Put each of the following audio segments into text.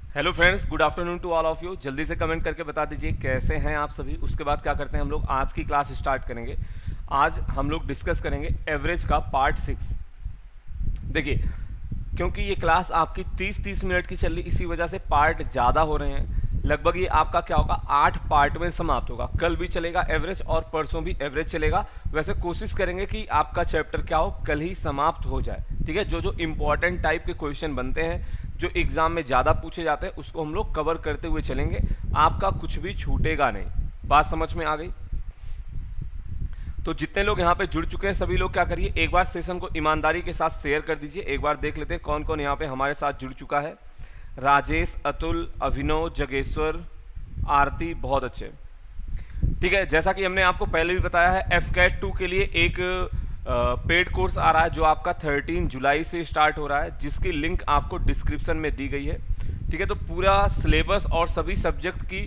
Hello friends, good afternoon to all of you. जल्दी से comment करके बता दीजिए कैसे हैं आप सभी। उसके बाद क्या करते हैं, हम लोग आज की क्लास स्टार्ट करेंगे। आज हम लोग डिस्कस करेंगे एवरेज का पार्ट 6। देखिए, क्योंकि ये क्लास आपकी 30-30 मिनट की चल रही, इसी वजह से पार्ट ज़्यादा हो रहे हैं। लगभग ये आपका क्या होगा, 8 पार्ट में समाप्त होगा। कल भी चलेगा एवरेज और परसों भी एवरेज चलेगा। वैसे कोशिश करेंगे कि आपका चैप्टर क्या हो, कल ही समाप्त हो जाए। ठीक है, जो जो इंपॉर्टेंट टाइप के क्वेश्चन बनते हैं, जो एग्जाम में ज़्यादा पूछे जाते हैं, उसको हम लोग कवर करते हुए चलेंगे। आपका कुछ भी छूटेगा नहीं। बात समझ में आ गई? तो जितने लोग यहाँ पे जुड़ चुके हैं सभी लोग क्या करिए, एक बार सेशन को ईमानदारी के साथ शेयर कर दीजिए। एक बार देख लेते हैं कौन कौन यहाँ पे हमारे साथ जुड़ चुका है। राजेश, अतुल, अभिनव, जगेश्वर, आरती, बहुत अच्छे। ठीक है, जैसा कि हमने आपको पहले भी बताया है, एफकैट 2 के लिए एक पेड कोर्स आ रहा है जो आपका 13 जुलाई से स्टार्ट हो रहा है, जिसकी लिंक आपको डिस्क्रिप्शन में दी गई है। ठीक है, तो पूरा सिलेबस और सभी सब्जेक्ट की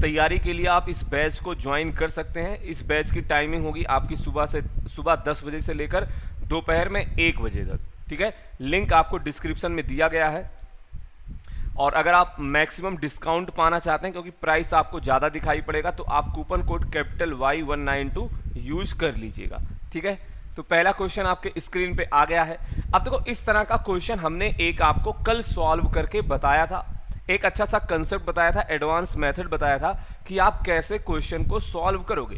तैयारी के लिए आप इस बैच को ज्वाइन कर सकते हैं। इस बैच की टाइमिंग होगी आपकी सुबह 10 बजे से लेकर दोपहर में 1 बजे तक। ठीक है, लिंक आपको डिस्क्रिप्शन में दिया गया है। और अगर आप मैक्सिमम डिस्काउंट पाना चाहते हैं, क्योंकि प्राइस आपको ज़्यादा दिखाई पड़ेगा, तो आप coupon code capital Y192 use कर लीजिएगा। ठीक है, तो पहला क्वेश्चन आपके स्क्रीन पे आ गया है। अब देखो, इस तरह का क्वेश्चन हमने एक आपको कल सॉल्व करके बताया था। एक अच्छा सा कंसेप्ट बताया था, एडवांस मेथड बताया था कि आप कैसे क्वेश्चन को सॉल्व करोगे।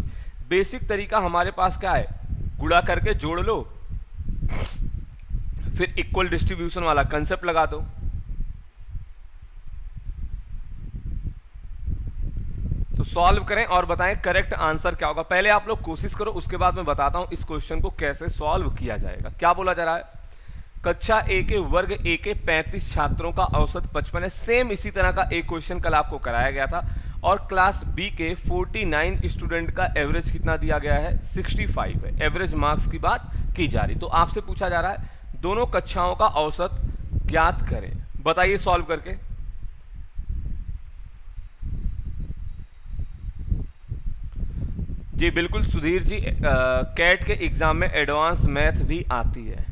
बेसिक तरीका हमारे पास क्या है, गुणा करके जोड़ लो, फिर इक्वल डिस्ट्रीब्यूशन वाला कंसेप्ट लगा दो। तो सॉल्व करें और बताएं करेक्ट आंसर क्या होगा। पहले आप लोग कोशिश करो, उसके बाद मैं बताता हूं इस क्वेश्चन को कैसे सॉल्व किया जाएगा। क्या बोला जा रहा है, कक्षा ए के वर्ग ए के 35 छात्रों का औसत 55 है। सेम इसी तरह का एक क्वेश्चन कल आपको कराया गया था। और क्लास बी के 49 स्टूडेंट का एवरेज कितना दिया गया है, 65 है। एवरेज मार्क्स की बात की जा रही। तो आपसे पूछा जा रहा है दोनों कक्षाओं का औसत ज्ञात करें। बताइए सॉल्व करके। जी बिल्कुल सुधीर जी, कैट के एग्जाम में एडवांस मैथ भी आती है।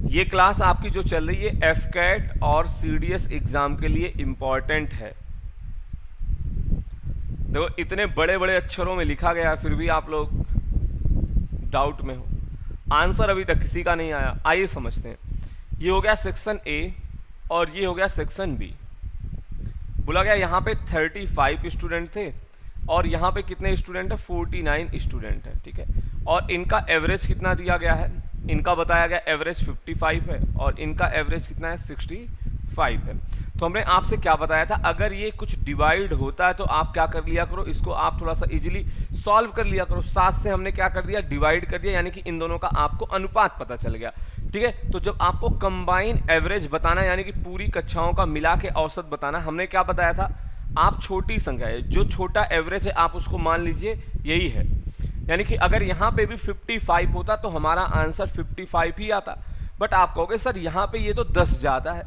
ये क्लास आपकी जो चल रही है एफ कैट और सीडीएस एग्जाम के लिए इंपॉर्टेंट है। देखो, इतने बड़े बड़े अक्षरों में लिखा गया है, फिर भी आप लोग डाउट में हो। आंसर अभी तक किसी का नहीं आया। आइए समझते हैं। ये हो गया सेक्शन ए और ये हो गया सेक्शन बी। बोला गया यहाँ पे 35 स्टूडेंट थे और यहाँ पे कितने स्टूडेंट है, 49 स्टूडेंट है। ठीक है, और इनका एवरेज कितना दिया गया है, इनका बताया गया एवरेज 55 है और इनका एवरेज कितना है, 65 है। तो हमने आपसे क्या बताया था, अगर ये कुछ डिवाइड होता है तो आप क्या कर लिया करो, इसको आप थोड़ा सा इजीली सॉल्व कर लिया करो। 7 से हमने क्या कर दिया, डिवाइड कर दिया, यानी कि इन दोनों का आपको अनुपात पता चल गया। ठीक है, तो जब आपको कंबाइन एवरेज बताना, यानी कि पूरी कक्षाओं का मिला के औसत बताना, हमने क्या बताया था, आप छोटी संख्या है, जो छोटा एवरेज है आप उसको मान लीजिए यही है। यानी कि अगर यहाँ पे भी 55 होता तो हमारा आंसर 55 ही आता। बट आप कहोगे सर यहाँ पे ये तो 10 ज्यादा है।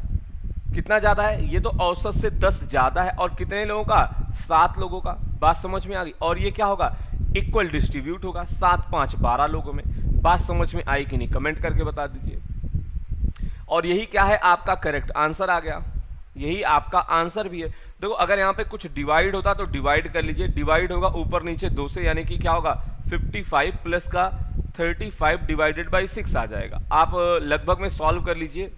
कितना ज्यादा है, ये तो औसत से 10 ज्यादा है। और कितने लोगों का, 7 लोगों का। बात समझ में आ गई। और ये क्या होगा, इक्वल डिस्ट्रीब्यूट होगा, 7 5 12 लोगों में। बात समझ में आई कि नहीं, कमेंट करके बता दीजिए। और यही क्या है, आपका करेक्ट आंसर आ गया। यही आपका आंसर भी है। देखो, अगर यहाँ पे कुछ डिवाइड होता तो डिवाइड कर लीजिए। डिवाइड होगा ऊपर नीचे 2 से, यानी कि क्या होगा, 55 प्लस का 35 डिवाइडेड बाई 6 आ जाएगा। आप लगभग में सॉल्व कर लीजिए।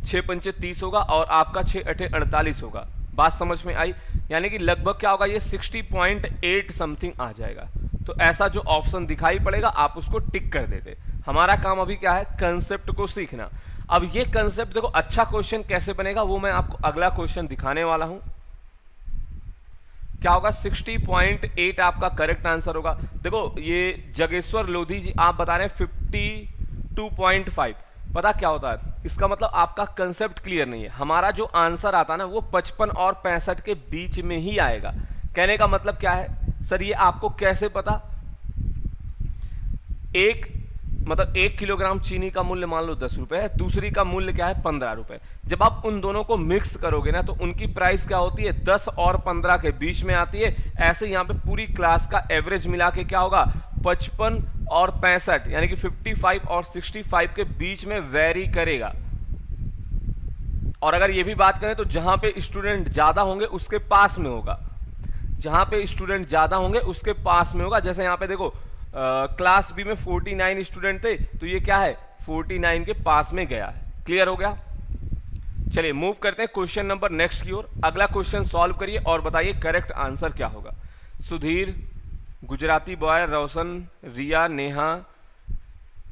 6 पंचे 30 होगा और आपका 6 अठे 48 होगा। बात समझ में आई। यानी कि लगभग क्या होगा, ये 60.8 समथिंग आ जाएगा। तो ऐसा जो ऑप्शन दिखाई पड़ेगा आप उसको टिक कर देते। हमारा काम अभी क्या है, कंसेप्ट को सीखना। अब ये कंसेप्ट देखो, अच्छा क्वेश्चन कैसे बनेगा वो मैं आपको अगला क्वेश्चन दिखाने वाला हूं। क्या होगा, 60.8 आपका करेक्ट आंसर होगा। देखो, ये जगेश्वर लोधी जी आप बता रहे हैं 52.5। पता क्या होता है, इसका मतलब आपका कंसेप्ट क्लियर नहीं है। हमारा जो आंसर आता है ना, वो 55 और 65 के बीच में ही आएगा। कहने का मतलब क्या है, सर ये आपको कैसे पता, मतलब 1 किलोग्राम चीनी का मूल्य मान लो 10 रुपए है, दूसरी का मूल्य क्या है, 15 रुपए। जब आप उन दोनों को मिक्स करोगे ना, तो उनकी प्राइस क्या होती है, 10 और 15 के बीच में आती है। ऐसे यहाँ पे पूरी क्लास का एवरेज मिला के क्या होगा, 55 और 65, यानी कि 55 और 65 के बीच में वेरी करेगा। और अगर ये भी बात करें तो जहां पे स्टूडेंट ज्यादा होंगे उसके पास में होगा, जहां पे स्टूडेंट ज्यादा होंगे उसके पास में होगा। जैसे यहां पे देखो क्लास बी में 49 स्टूडेंट थे, तो ये क्या है 49 के पास में गया है। क्लियर हो गया। चलिए मूव करते हैं क्वेश्चन नंबर नेक्स्ट की ओर। अगला क्वेश्चन सॉल्व करिए और बताइए करेक्ट आंसर क्या होगा। सुधीर, गुजराती बॉय, रोशन, रिया, नेहा,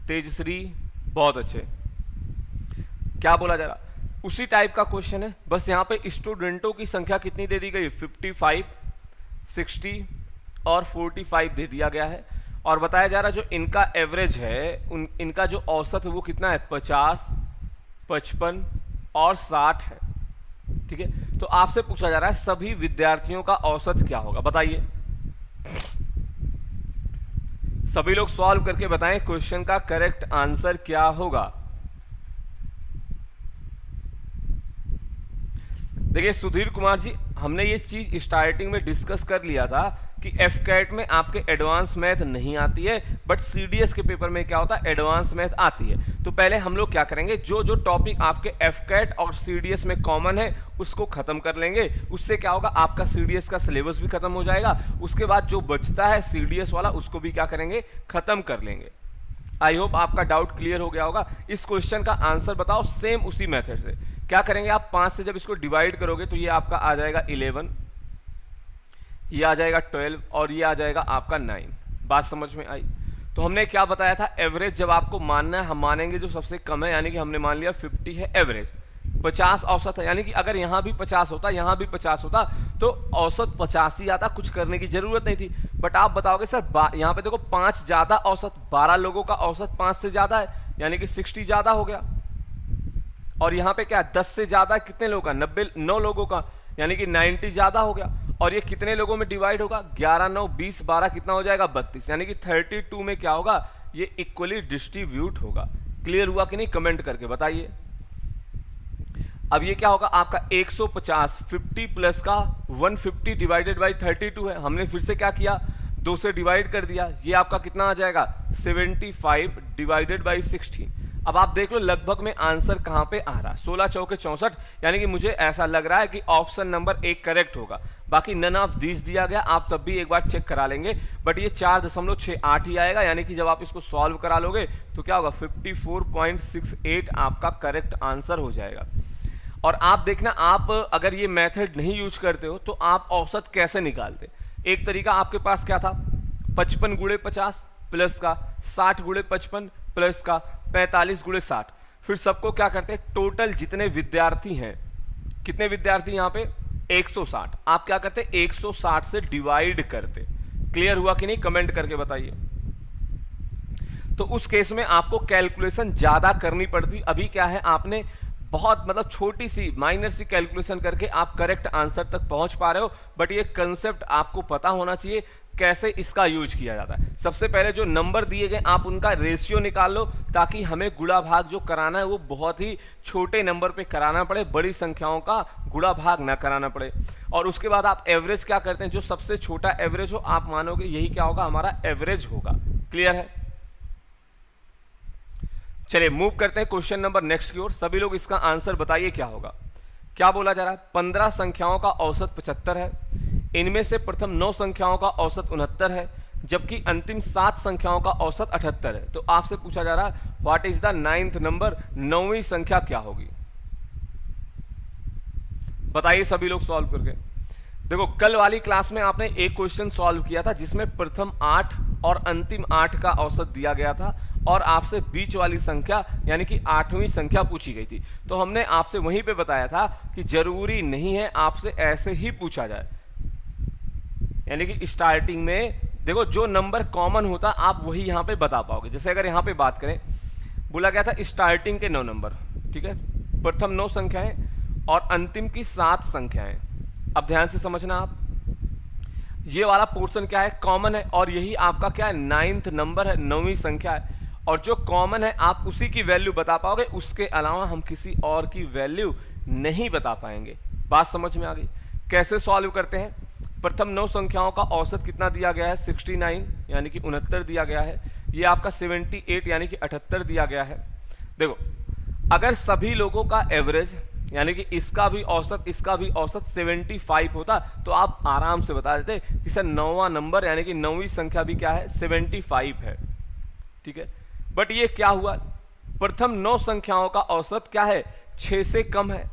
तेजश्री, बहुत अच्छे। क्या बोला जा रहा, उसी टाइप का क्वेश्चन है, बस यहां पे स्टूडेंटों की संख्या कितनी दे दी गई 55, 60 और 45 दे दिया गया है। और बताया जा रहा जो इनका एवरेज है, इनका जो औसत है वो कितना है 50, 55 और 60 है। ठीक है, तो आपसे पूछा जा रहा है सभी विद्यार्थियों का औसत क्या होगा, बताइए। सभी लोग सॉल्व करके बताएं क्वेश्चन का करेक्ट आंसर क्या होगा। देखिए सुधीर कुमार जी, हमने ये चीज स्टार्टिंग में डिस्कस कर लिया था कि एफ कैट में आपके एडवांस मैथ नहीं आती है, बट सीडीएस के पेपर में क्या होता है एडवांस मैथ आती है। तो पहले हम लोग क्या करेंगे, जो जो टॉपिक आपके एफ कैट और सीडीएस में कॉमन है उसको खत्म कर लेंगे। उससे क्या होगा, आपका सीडीएस का सिलेबस भी खत्म हो जाएगा। उसके बाद जो बचता है सीडीएस वाला उसको भी क्या करेंगे, खत्म कर लेंगे। आई होप आपका डाउट क्लियर हो गया होगा। इस क्वेश्चन का आंसर बताओ सेम उसी मेथड से। क्या करेंगे आप, 5 से जब इसको डिवाइड करोगे तो ये आपका आ जाएगा 11, ये आ जाएगा 12 और ये आ जाएगा आपका 9। बात समझ में आई। तो हमने क्या बताया था, एवरेज जब आपको मानना है, हम मानेंगे जो सबसे कम है, यानी कि हमने मान लिया 50 है एवरेज, 50 औसत है, यानी कि अगर यहां भी 50 होता, यहां भी 50 होता तो औसत 50 ही आता, कुछ करने की जरूरत नहीं थी। बट आप बताओगे सर यहां पे देखो 5 ज्यादा औसत, 12 लोगों का औसत 5 से ज्यादा है, यानी कि 60 ज्यादा हो गया। और यहां पे क्या 10 से ज्यादा कितने लोगों का, 9 लोगों का, यानी कि 90 ज्यादा हो गया। और ये कितने लोगों में डिवाइड होगा, 11, 9, 20, 12 कितना हो जाएगा 32, यानी कि 32 में क्या होगा, ये इक्वली डिस्ट्रीब्यूट होगा। क्लियर हुआ कि नहीं, कमेंट करके बताइए। अब ये क्या होगा आपका 150, 50 प्लस का 150 डिवाइडेड बाई 32 है, हमने फिर से क्या किया 2 से डिवाइड कर दिया, ये आपका कितना आ जाएगा 75 डिवाइडेड बाई 16। अब आप देख लो लगभग में आंसर कहां पे आ रहा, 16 चौके 64, यानी कि मुझे ऐसा लग रहा है कि ऑप्शन नंबर 1 करेक्ट होगा। बाकी नन ऑफ दीज दिया गया, आप तब भी एक बार चेक करा लेंगे, बट ये 4.68 ही आएगा, यानी कि जब आप इसको सॉल्व करा लोगे तो क्या होगा 54.68 आपका करेक्ट आंसर हो जाएगा। और आप देखना, आप अगर ये मेथड नहीं यूज करते हो तो आप औसत कैसे निकालते। एक तरीका आपके पास क्या था, 55 गुणे 50 प्लस का 60 गुणे 55 प्लस का 45 गुणे 60, फिर सबको क्या करते हैं, टोटल जितने विद्यार्थी हैं, कितने विद्यार्थी यहां पे 160, आप क्या करते 160 से डिवाइड करते। क्लियर हुआ कि नहीं, कमेंट करके बताइए। तो उस केस में आपको कैलकुलेशन ज्यादा करनी पड़ती, अभी क्या है आपने बहुत मतलब छोटी सी माइनर सी कैलकुलेशन करके आप करेक्ट आंसर तक पहुंच पा रहे हो, बट ये कंसेप्ट आपको पता होना चाहिए कैसे इसका यूज किया जाता है। सबसे पहले जो नंबर दिए गए आप उनका रेशियो निकाल लो, ताकि हमें गुणा भाग जो कराना है वो बहुत ही छोटे नंबर पे कराना पड़े, बड़ी संख्याओं का गुणा भाग ना कराना पड़े। और उसके बाद आप एवरेज क्या करते हैं, जो सबसे छोटा एवरेज हो आप मानोगे यही क्या होगा, हमारा एवरेज होगा। क्लियर है। चलिए मूव करते हैं क्वेश्चन नंबर नेक्स्ट की ओर। सभी लोग इसका आंसर बताइए क्या होगा। क्या बोला जा रहा है, 15 संख्याओं का औसत 75 है, इनमें से प्रथम 9 संख्याओं का औसत 69 है, जबकि अंतिम 7 संख्याओं का औसत 78 है। तो आपसे पूछा जा रहा है what is the 9th number, 9वीं संख्या क्या होगी, बताइए सभी लोग सॉल्व करके। देखो कल वाली क्लास में आपने एक क्वेश्चन सॉल्व किया था जिसमें प्रथम 8 और अंतिम 8 का औसत दिया गया था, और आपसे बीच वाली संख्या यानी कि 8वीं संख्या पूछी गई थी। तो हमने आपसे वहीं पे बताया था कि जरूरी नहीं है आपसे ऐसे ही पूछा जाए, यानी कि स्टार्टिंग में देखो जो नंबर कॉमन होता आप वही यहां पे बता पाओगे। जैसे अगर यहां पे बात करें, बोला गया था स्टार्टिंग के 9 नंबर, ठीक है, प्रथम 9 संख्याएं और अंतिम की 7 संख्याएं। अब ध्यान से समझना आप, ये वाला पोर्शन क्या है, कॉमन है, और यही आपका क्या है 9th नंबर है, 9वीं संख्या है। और जो कॉमन है आप उसी की वैल्यू बता पाओगे, उसके अलावा हम किसी और की वैल्यू नहीं बता पाएंगे। बात समझ में आ गई। कैसे सॉल्व करते हैं, प्रथम 9 संख्याओं का औसत कितना दिया गया है 69 यानी कि 69 दिया गया है, ये आपका 78 यानी कि 78 दिया गया है। देखो अगर सभी लोगों का एवरेज यानी कि इसका भी औसत 75 होता, तो आप आराम से बता देते कि सर 9वां नंबर यानी कि 9वीं संख्या भी क्या है, 75 है। ठीक है, बट ये क्या हुआ, प्रथम 9 संख्याओं का औसत क्या है, 6 से कम है।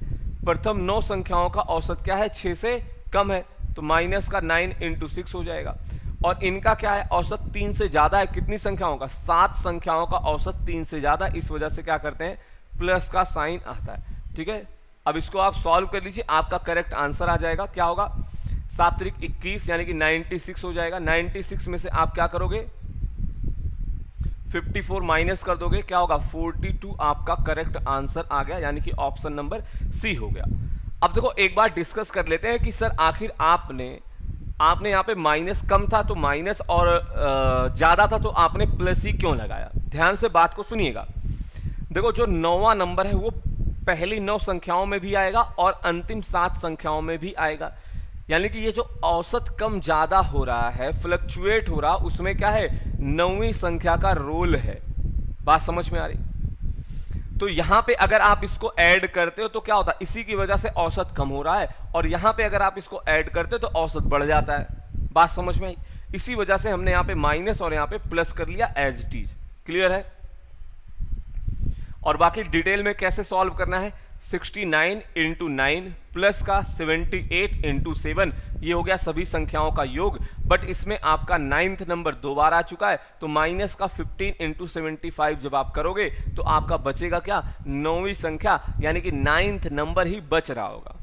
प्रथम 9 संख्याओं का औसत क्या है, 6 से कम है, तो माइनस का 9 × 6 हो जाएगा। और इनका क्या है, औसत 3 से ज्यादा है। कितनी संख्याओं का, 7 संख्याओं का औसत 3 से ज्यादा, इस वजह से क्या करते हैं, प्लस का साइन आता है। ठीक है, अब इसको आप सॉल्व कर लीजिए, आपका करेक्ट आंसर आ जाएगा। क्या होगा, 7 × 21 यानी कि 96 हो जाएगा। 96 में से आप क्या करोगे, 54 माइनस कर दोगे, क्या होगा, 42 आपका करेक्ट आंसर आ गया, यानी कि ऑप्शन नंबर सी हो गया। अब देखो एक बार डिस्कस कर लेते हैं कि सर आखिर आपने यहाँ पे माइनस कम था तो माइनस, और ज्यादा था तो आपने प्लस ही क्यों लगाया। ध्यान से बात को सुनिएगा। देखो जो 9वां नंबर है वो पहली 9 संख्याओं में भी आएगा और अंतिम 7 संख्याओं में भी आएगा। यानी कि ये जो औसत कम ज्यादा हो रहा है, फ्लक्चुएट हो रहा, उसमें क्या है, 9वीं संख्या का रोल है। बात समझ में आ रही। तो यहां पे अगर आप इसको ऐड करते हो तो क्या होता है, इसी की वजह से औसत कम हो रहा है, और यहां पे अगर आप इसको ऐड करते हो तो औसत बढ़ जाता है। बात समझ में आई। इसी वजह से हमने यहां पे माइनस और यहां पे प्लस कर लिया एज इट इज। क्लियर है। और बाकी डिटेल में कैसे सॉल्व करना है, 69 × 9 प्लस का 78 × 7, ये हो गया सभी संख्याओं का योग। बट इसमें आपका 9th नंबर 2 बार आ चुका है, तो माइनस का 15 × 75 जब आप करोगे तो आपका बचेगा क्या, 9वीं संख्या, यानी कि 9th नंबर ही बच रहा होगा।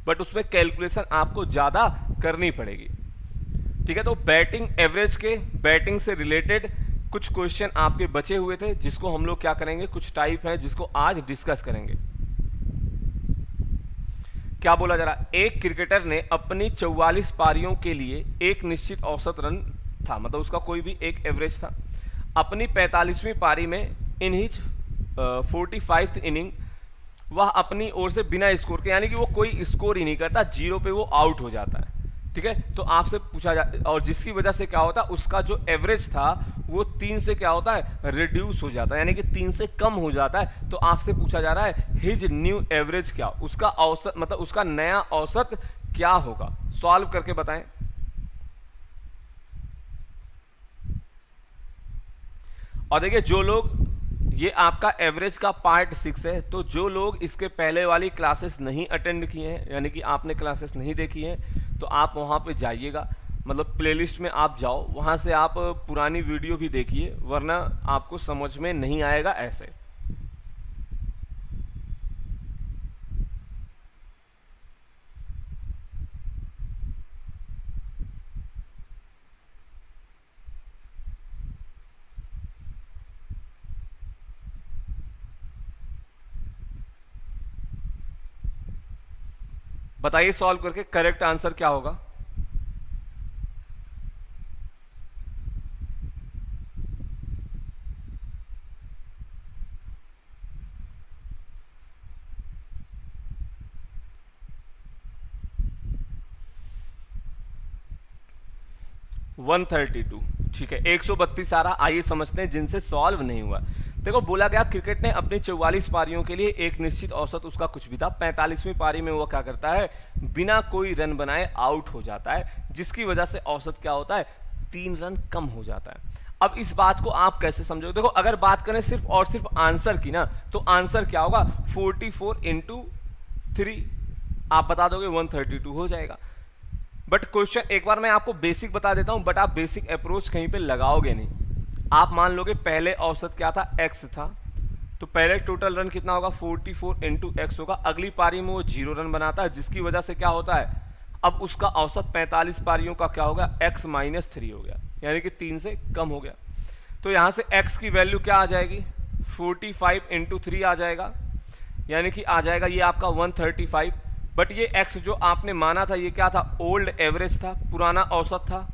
बट उसमें कैलकुलेशन आपको ज्यादा करनी पड़ेगी। ठीक है, तो बैटिंग एवरेज के, बैटिंग से रिलेटेड कुछ क्वेश्चन आपके बचे हुए थे, जिसको हम लोग क्या करेंगे, कुछ टाइप है जिसको आज डिस्कस करेंगे। क्या बोला जा रहा, एक क्रिकेटर ने अपनी 44 पारियों के लिए एक निश्चित औसत रन था, मतलब उसका कोई भी एक एवरेज था। अपनी 45वीं पारी में इन हिज 45th इनिंग वह अपनी ओर से बिना स्कोर के, यानी कि वो कोई स्कोर ही नहीं करता, 0 पे वो आउट हो जाता है। ठीक है, तो आपसे पूछा जा, और जिसकी वजह से क्या होता है, उसका जो एवरेज था वो 3 से क्या होता है, रिड्यूस हो जाता है, यानी कि 3 से कम हो जाता है। तो आपसे पूछा जा रहा है हिज न्यू एवरेज क्या, उसका औसत, मतलब उसका नया औसत क्या होगा। सॉल्व करके बताएं। और देखिए जो लोग, ये आपका एवरेज का पार्ट 6 है, तो जो लोग इसके पहले वाली क्लासेस नहीं अटेंड किए हैं, यानी कि आपने क्लासेस नहीं देखी हैं, तो आप वहां पे जाइएगा, मतलब प्लेलिस्ट में आप जाओ, वहां से आप पुरानी वीडियो भी देखिए, वरना आपको समझ में नहीं आएगा ऐसे। बताइए सॉल्व करके करेक्ट आंसर क्या होगा। वन 132, ठीक है, 132 आ रहा। आइए समझते हैं जिनसे सॉल्व नहीं हुआ। देखो बोला गया क्रिकेट ने अपनी 44 पारियों के लिए एक निश्चित औसत, उसका कुछ भी था, 45वीं पारी में वो क्या करता है, बिना कोई रन बनाए आउट हो जाता है, जिसकी वजह से औसत क्या होता है, 3 रन कम हो जाता है। अब इस बात को आप कैसे समझोगे, देखो अगर बात करें सिर्फ और सिर्फ आंसर की ना, तो आंसर क्या होगा, 44 × 3, आप बता दोगे 132 हो जाएगा। बट क्वेश्चन एक बार मैं आपको बेसिक बता देता हूं, बट आप बेसिक अप्रोच कहीं पे लगाओगे नहीं। आप मान लोगे पहले औसत क्या था, x था, तो पहले टोटल रन कितना होगा, 44 × x होगा। अगली पारी में वो 0 रन बनाता है, जिसकी वजह से क्या होता है, अब उसका औसत 45 पारियों का क्या होगा, x - 3 हो गया, यानी कि 3 से कम हो गया। तो यहां से x की वैल्यू क्या आ जाएगी, 45 × 3 आ जाएगा, यानी कि आ जाएगा ये आपका 135। बट ये x जो आपने माना था ये क्या था, ओल्ड एवरेज था, पुराना औसत था।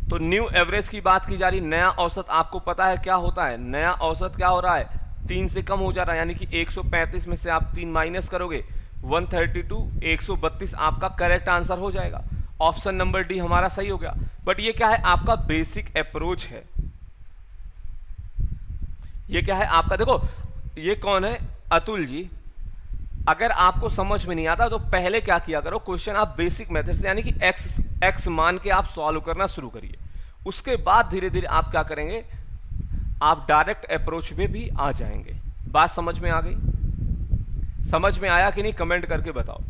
तो न्यू एवरेज की बात की जा रही, नया औसत आपको पता है क्या होता है, नया औसत क्या हो रहा है, 3 से कम हो जा रहा है, यानी कि 135 में से आप 3 माइनस करोगे, 132, 132 आपका करेक्ट आंसर हो जाएगा। ऑप्शन नंबर डी हमारा सही हो गया। बट ये क्या है, आपका बेसिक अप्रोच है। ये क्या है आपका, देखो ये कौन है, अतुल जी, अगर आपको समझ में नहीं आता तो पहले क्या किया करो, क्वेश्चन आप बेसिक मेथड से यानी कि एक्स मान के आप सॉल्व करना शुरू करिए। उसके बाद धीरे धीरे आप क्या करेंगे, आप डायरेक्ट अप्रोच में भी आ जाएंगे। बात समझ में आ गई? समझ में आया कि नहीं, कमेंट करके बताओ।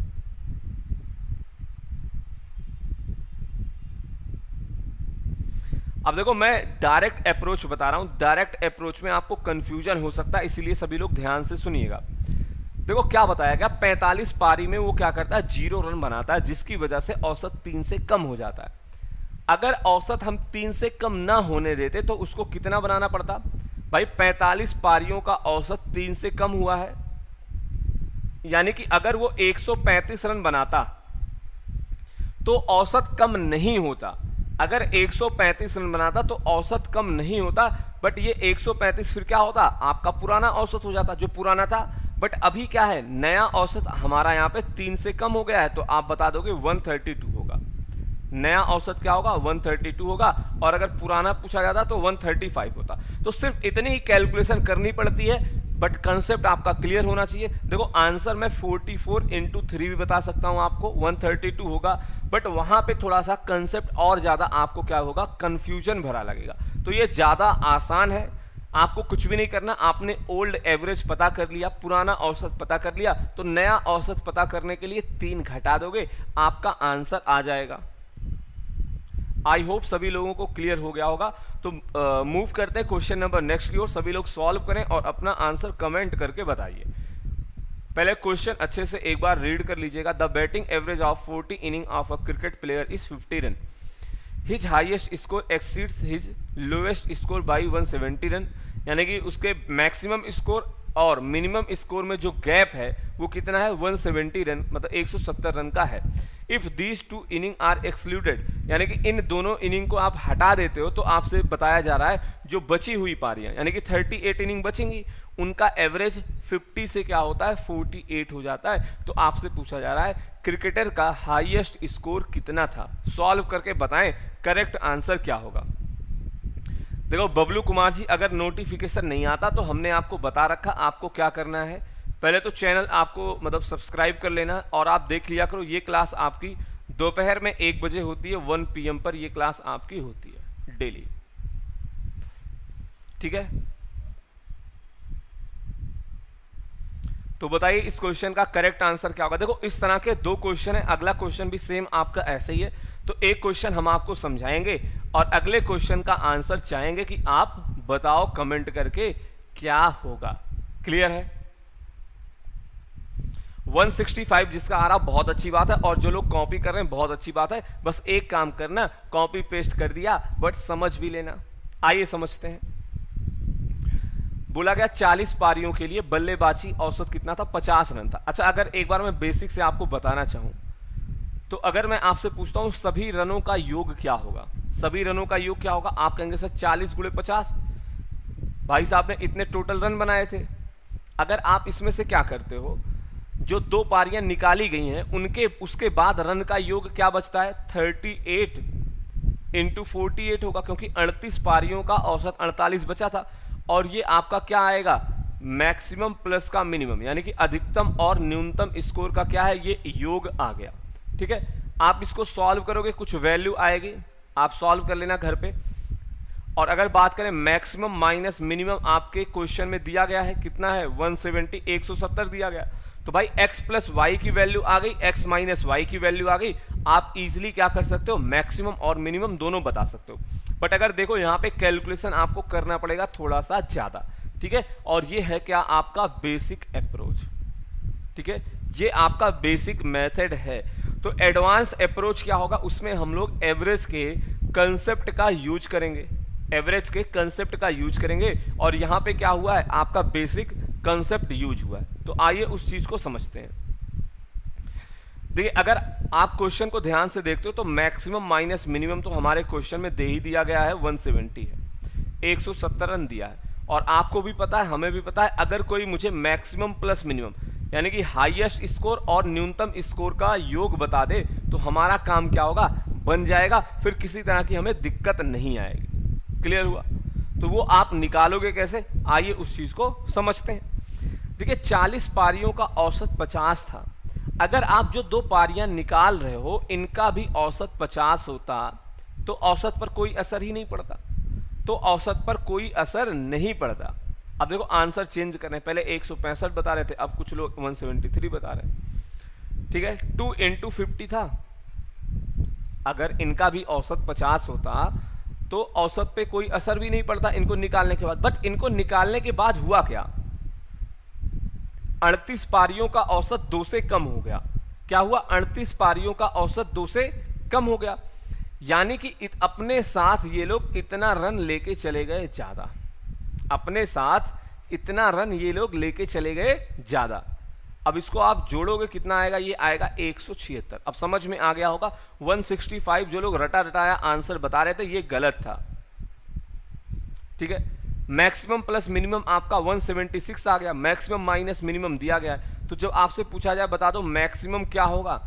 अब देखो मैं डायरेक्ट अप्रोच बता रहा हूं, डायरेक्ट अप्रोच में आपको कंफ्यूजन हो सकता है, इसीलिए सभी लोग ध्यान से सुनिएगा। देखो क्या बताया गया, 45 पारी में वो क्या करता है, 0 रन बनाता है, जिसकी वजह से औसत 3 से कम हो जाता है। अगर औसत हम 3 से कम ना होने देते तो उसको कितना बनाना पड़ता भाई, 45 पारियों का औसत 3 से कम हुआ है, यानी कि अगर वो 135 रन बनाता तो औसत कम नहीं होता। अगर 135 रन बनाता तो औसत कम नहीं होता, बट ये 135 फिर क्या होता, आपका पुराना औसत हो जाता, जो पुराना था। बट अभी क्या है, नया औसत हमारा यहाँ पे 3 से कम हो गया है, तो आप बता दोगे 132 होगा। नया औसत क्या होगा, 132 होगा, और अगर पुराना पूछा जाता तो 135 होता। तो सिर्फ इतनी ही कैलकुलेशन करनी पड़ती है, बट कंसेप्ट आपका क्लियर होना चाहिए। देखो आंसर मैं 44 इंटू 3 भी बता सकता हूं आपको, 132 होगा, बट वहां पे थोड़ा सा कंसेप्ट और ज्यादा आपको क्या होगा, कंफ्यूजन भरा लगेगा। तो ये ज्यादा आसान है, आपको कुछ भी नहीं करना। आपने ओल्ड एवरेज पता कर लिया, पुराना औसत पता कर लिया, तो नया औसत पता करने के लिए 3 घटा दोगे, आपका आंसर आ जाएगा। आई होप सभी लोगों को क्लियर हो गया होगा। तो मूव करते हैं क्वेश्चन नंबर नेक्स्ट की ओर। सभी लोग सॉल्व करें और अपना आंसर कमेंट करके बताइए। पहले क्वेश्चन अच्छे से एक बार रीड कर लीजिएगा। The batting average of 40 inning of a cricket player is 50 run. His highest score exceeds his lowest score by 170 run, यानी कि उसके मैक्सिमम स्कोर और मिनिमम स्कोर में जो गैप है वो कितना है, 170 रन, मतलब 170 रन का है। If these two inning are excluded, यानी कि इन दोनों इनिंग को आप हटा देते हो, तो आपसे बताया जा रहा है जो बची हुई पारियां, यानी कि 38 इनिंग बचेंगी, उनका एवरेज 50 से क्या होता है, 48 हो जाता है। तो आपसे पूछा जा रहा है क्रिकेटर का हाईएस्ट स्कोर कितना था। सॉल्व करके बताएं करेक्ट आंसर क्या होगा। देखो बबलू कुमार जी, अगर नोटिफिकेशन नहीं आता तो हमने आपको बता रखा आपको क्या करना है। पहले तो चैनल आपको मतलब सब्सक्राइब कर लेना, और आप देख लिया करो ये क्लास आपकी दोपहर में 1 बजे होती है, 1 PM पर ये क्लास आपकी होती है डेली, ठीक है। तो बताइए इस क्वेश्चन का करेक्ट आंसर क्या होगा। देखो इस तरह के 2 क्वेश्चन है, अगला क्वेश्चन भी सेम आपका ऐसे ही है। तो एक क्वेश्चन हम आपको समझाएंगे और अगले क्वेश्चन का आंसर चाहेंगे कि आप बताओ कमेंट करके क्या होगा। क्लियर है? 165 जिसका आ रहा बहुत अच्छी बात है, और जो लोग कॉपी कर रहे हैं बहुत अच्छी बात है। बस एक काम करना, कॉपी पेस्ट कर दिया बट समझ भी लेना। आइए समझते हैं। बोला गया 40 पारियों के लिए बल्लेबाजी औसत कितना था, 50 रन था। अच्छा अगर एक बार मैं बेसिक से आपको बताना चाहूं, तो अगर मैं आपसे पूछता हूं सभी रनों का योग क्या होगा, सभी रनों का योग क्या होगा, आप कहेंगे सर 40 × 50। भाई साहब ने इतने टोटल रन बनाए थे। अगर आप इसमें से क्या करते हो, जो 2 पारियां निकाली गई हैं उनके उसके बाद रन का योग क्या बचता है, 38 × 48 होगा, क्योंकि 38 पारियों का औसत 48 बचा था। और ये आपका क्या आएगा, मैक्सिमम प्लस का मिनिमम, यानी कि अधिकतम और न्यूनतम स्कोर का क्या है, ये योग आ गया। ठीक है, आप इसको सॉल्व करोगे कुछ वैल्यू आएगी, आप सॉल्व कर लेना घर पे। और अगर बात करें मैक्सिमम माइनस मिनिमम, आपके क्वेश्चन में दिया गया है कितना है, 170 170 दिया गया। तो भाई x प्लस वाई की वैल्यू आ गई, x माइनस वाई की वैल्यू आ गई। आप इजीली क्या कर सकते हो, मैक्सिमम और मिनिमम दोनों बता सकते हो। बट अगर देखो यहाँ पे कैलकुलेशन आपको करना पड़ेगा थोड़ा सा ज्यादा, ठीक है। और ये है क्या, आपका बेसिक अप्रोच, ठीक है, ये आपका बेसिक मेथड है। तो एडवांस अप्रोच क्या होगा, उसमें हम लोग एवरेज के कंसेप्ट का यूज करेंगे, एवरेज के कंसेप्ट का यूज करेंगे। और यहां पे क्या हुआ है, आपका बेसिक कंसेप्ट यूज हुआ है। तो आइए उस चीज को समझते हैं। देखिए अगर आप क्वेश्चन को ध्यान से देखते हो तो मैक्सिमम माइनस मिनिमम तो हमारे क्वेश्चन में दे ही दिया गया है, 170 है, 170 रन दिया है। और आपको भी पता है, हमें भी पता है, अगर कोई मुझे मैक्सिमम प्लस मिनिमम यानी कि हाईएस्ट स्कोर और न्यूनतम स्कोर का योग बता दे तो हमारा काम क्या होगा, बन जाएगा। फिर किसी तरह की हमें दिक्कत नहीं आएगी। क्लियर हुआ? तो वो आप निकालोगे कैसे, आइए उस चीज को समझते हैं। देखिए 40 पारियों का औसत 50 था। अगर आप जो दो पारियां निकाल रहे हो इनका भी औसत 50 होता तो औसत पर कोई असर ही नहीं पड़ता, तो औसत पर कोई असर नहीं पड़ता। अब देखो आंसर चेंज कर रहे हैं, पहले 165 बता रहे थे, अब कुछ लोग 173 बता रहे हैं। ठीक है, 2 इंटू 50 था। अगर इनका भी औसत 50 होता तो औसत पे कोई असर भी नहीं पड़ता इनको निकालने के बाद। बट इनको निकालने के बाद हुआ क्या, 38 पारियों का औसत 2 से कम हो गया। क्या हुआ, 38 पारियों का औसत 2 से कम हो गया, यानी कि अपने साथ ये लोग इतना रन लेके चले गए ज्यादा, अपने साथ इतना रन ये लोग लेके चले गए ज्यादा। अब इसको आप जोड़ोगे कितना आएगा, ये आएगा 176। अब समझ में आ गया होगा 165 जो लोग रटा रटाया आंसर बता रहे थे ये गलत था। ठीक है, मैक्सिमम प्लस मिनिमम आपका 176 आ गया, मैक्सिमम माइनस मिनिमम दिया गया है। तो जब आपसे पूछा जाए बता दो मैक्सिमम क्या होगा,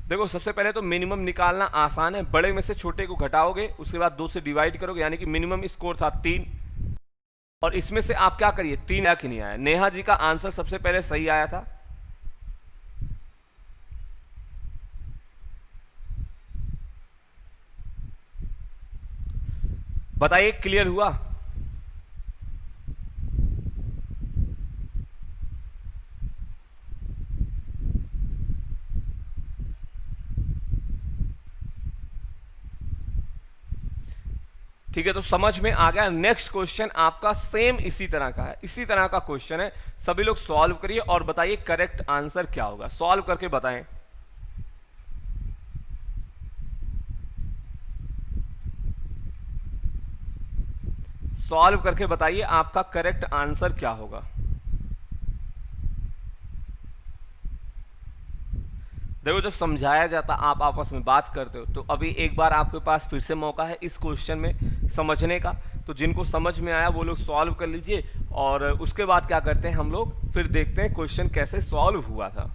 देखो सबसे पहले तो मिनिमम निकालना आसान है, बड़े में से छोटे को घटाओगे उसके बाद 2 से डिवाइड करोगे, यानी कि मिनिमम स्कोर था 3, और इसमें से आप क्या करिए 3 आया कि नहीं आया। नेहा जी का आंसर सबसे पहले सही आया था, बताइए क्लियर हुआ। ठीक है, तो समझ में आ गया। नेक्स्ट क्वेश्चन आपका सेम इसी तरह का है, इसी तरह का क्वेश्चन है, सभी लोग सॉल्व करिए और बताइए करेक्ट आंसर क्या होगा, सॉल्व करके बताएं। सॉल्व करके बताइए आपका करेक्ट आंसर क्या होगा। देखो जब समझाया जाता आप आपस में बात करते हो, तो अभी एक बार आपके पास फिर से मौका है इस क्वेश्चन में समझने का, तो जिनको समझ में आया वो लोग सॉल्व कर लीजिए, और उसके बाद क्या करते हैं हम लोग फिर देखते हैं क्वेश्चन कैसे सॉल्व हुआ था।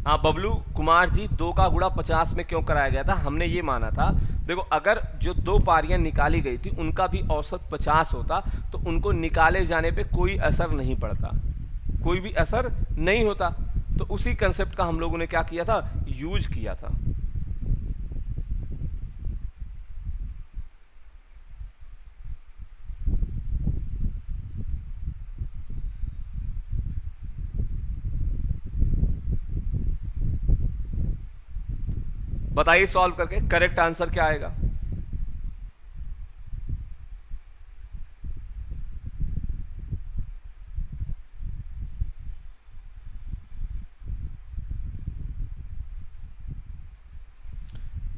हाँ बबलू कुमार जी, 2 का गुणा 50 में क्यों कराया गया था, हमने ये माना था, देखो अगर जो 2 पारियां निकाली गई थी उनका भी औसत 50 होता तो उनको निकाले जाने पे कोई असर नहीं पड़ता, कोई भी असर नहीं होता, तो उसी कंसेप्ट का हम लोगों ने क्या किया था, यूज किया था। बताइए सॉल्व करके करेक्ट आंसर क्या आएगा।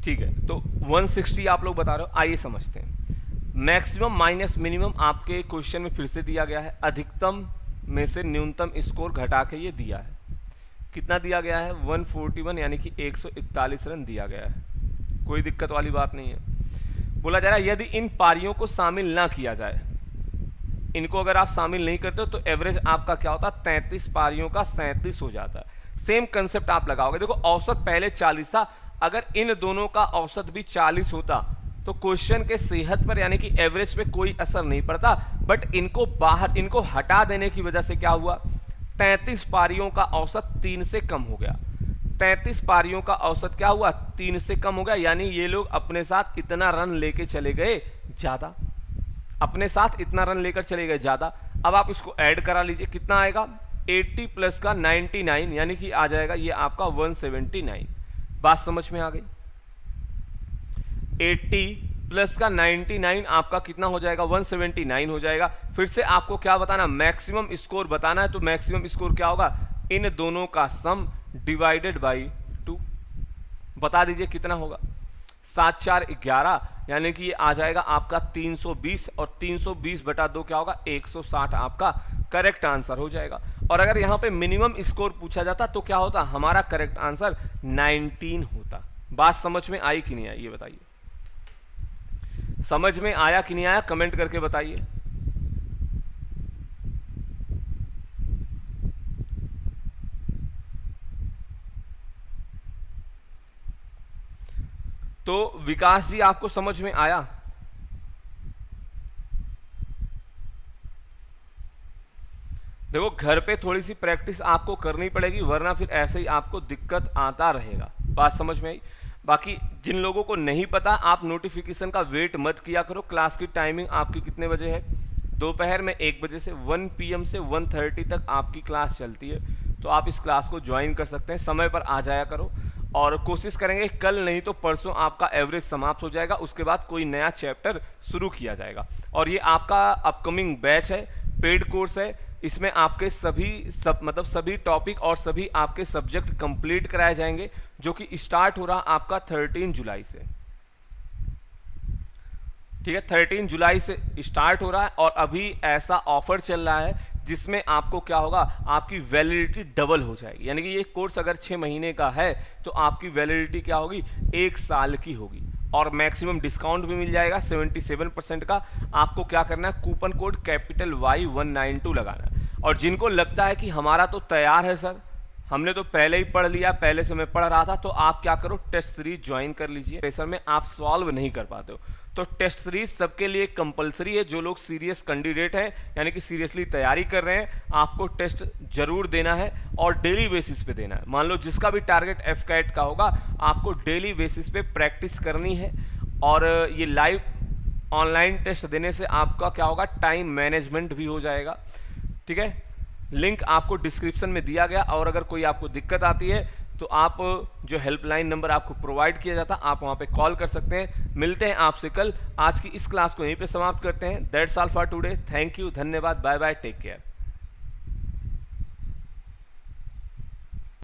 ठीक है, तो 160 आप लोग बता रहे हो, आइए समझते हैं। मैक्सिमम माइनस मिनिमम आपके क्वेश्चन में फिर से दिया गया है, अधिकतम में से न्यूनतम स्कोर घटा के ये दिया है, कितना दिया गया है 141, यानी कि 141 रन दिया गया है, कोई दिक्कत वाली बात नहीं है। बोला जा रहा है यदि इन पारियों को शामिल ना किया जाए, इनको अगर आप शामिल नहीं करते हो तो एवरेज आपका क्या होता है 33 पारियों का 37 हो जाता है। सेम कंसेप्ट आप लगाओगे, देखो औसत पहले 40 था, अगर इन दोनों का औसत भी 40 होता तो क्वेश्चन के सेहत पर यानी कि एवरेज पे कोई असर नहीं पड़ता, बट इनको बाहर, इनको हटा देने की वजह से क्या हुआ, 33 पारियों का औसत 3 से कम हो गया, 33 पारियों का औसत क्या हुआ 3 से कम हो गया, यानी ये लोग अपने साथ इतना रन लेके चले गए ज्यादा, अपने साथ इतना रन लेकर चले गए ज्यादा। अब आप इसको ऐड करा लीजिए, कितना आएगा 80 प्लस का 99, यानी कि आ जाएगा ये आपका 179। बात समझ में आ गई, 80 प्लस का 99 आपका कितना हो जाएगा 179 हो जाएगा। फिर से आपको क्या बताना, मैक्सिमम स्कोर बताना है, तो मैक्सिमम स्कोर क्या होगा, इन दोनों का सम डिवाइडेड बाई 2, बता दीजिए कितना होगा, 7 4 11, यानी कि ये आ जाएगा आपका 320, और 320 बटा 2 क्या होगा 160, आपका करेक्ट आंसर हो जाएगा। और अगर यहां पे मिनिमम स्कोर पूछा जाता तो क्या होता, हमारा करेक्ट आंसर 19 होता। बात समझ में आई कि नहीं आई ये बताइए, समझ में आया कि नहीं आया कमेंट करके बताइए। तो विकास जी आपको समझ में आया, देखो घर पे थोड़ी सी प्रैक्टिस आपको करनी पड़ेगी, वरना फिर ऐसे ही आपको दिक्कत आता रहेगा। बात समझ में आई? बाकी जिन लोगों को नहीं पता, आप नोटिफिकेशन का वेट मत किया करो। क्लास की टाइमिंग आपकी कितने बजे है? दोपहर में 1 बजे से 1 PM से 1:30 तक आपकी क्लास चलती है, तो आप इस क्लास को ज्वाइन कर सकते हैं। समय पर आ जाया करो, और कोशिश करेंगे कल नहीं तो परसों आपका एवरेज समाप्त हो जाएगा, उसके बाद कोई नया चैप्टर शुरू किया जाएगा। और ये आपका अपकमिंग बैच है, पेड कोर्स है, इसमें आपके सभी टॉपिक और सभी आपके सब्जेक्ट कंप्लीट कराए जाएंगे, जो कि स्टार्ट हो रहा आपका 13 जुलाई से। ठीक है, 13 जुलाई से स्टार्ट हो रहा है, और अभी ऐसा ऑफर चल रहा है जिसमें आपको क्या होगा, आपकी वैलिडिटी डबल हो जाएगी। यानी कि ये कोर्स अगर 6 महीने का है तो आपकी वैलिडिटी क्या होगी, 1 साल की होगी, और मैक्सिमम डिस्काउंट भी मिल जाएगा 77% का। आपको क्या करना है, कूपन कोड Y192 लगाना है। और जिनको लगता है कि हमारा तो तैयार है सर, हमने तो पहले ही पढ़ लिया, पहले से मैं पढ़ रहा था, तो आप क्या करो, टेस्ट सीरीज ज्वाइन कर लीजिए। प्रेशर में आप सॉल्व नहीं कर पाते हो तो टेस्ट सीरीज सबके लिए कंपलसरी है। जो लोग सीरियस कैंडिडेट हैं, यानी कि सीरियसली तैयारी कर रहे हैं, आपको टेस्ट जरूर देना है, और डेली बेसिस पे देना है। मान लो जिसका भी टारगेट FCAT का होगा, आपको डेली बेसिस पे प्रैक्टिस करनी है। और ये लाइव ऑनलाइन टेस्ट देने से आपका क्या होगा, टाइम मैनेजमेंट भी हो जाएगा। ठीक है, लिंक आपको डिस्क्रिप्शन में दिया गया, और अगर कोई आपको दिक्कत आती है तो आप जो हेल्पलाइन नंबर आपको प्रोवाइड किया जाता, आप वहां पे कॉल कर सकते हैं। मिलते हैं आपसे कल। आज की इस क्लास को यहीं पे समाप्त करते हैं। That's all for today. Thank you, धन्यवाद, बाय बाय, टेक केयर।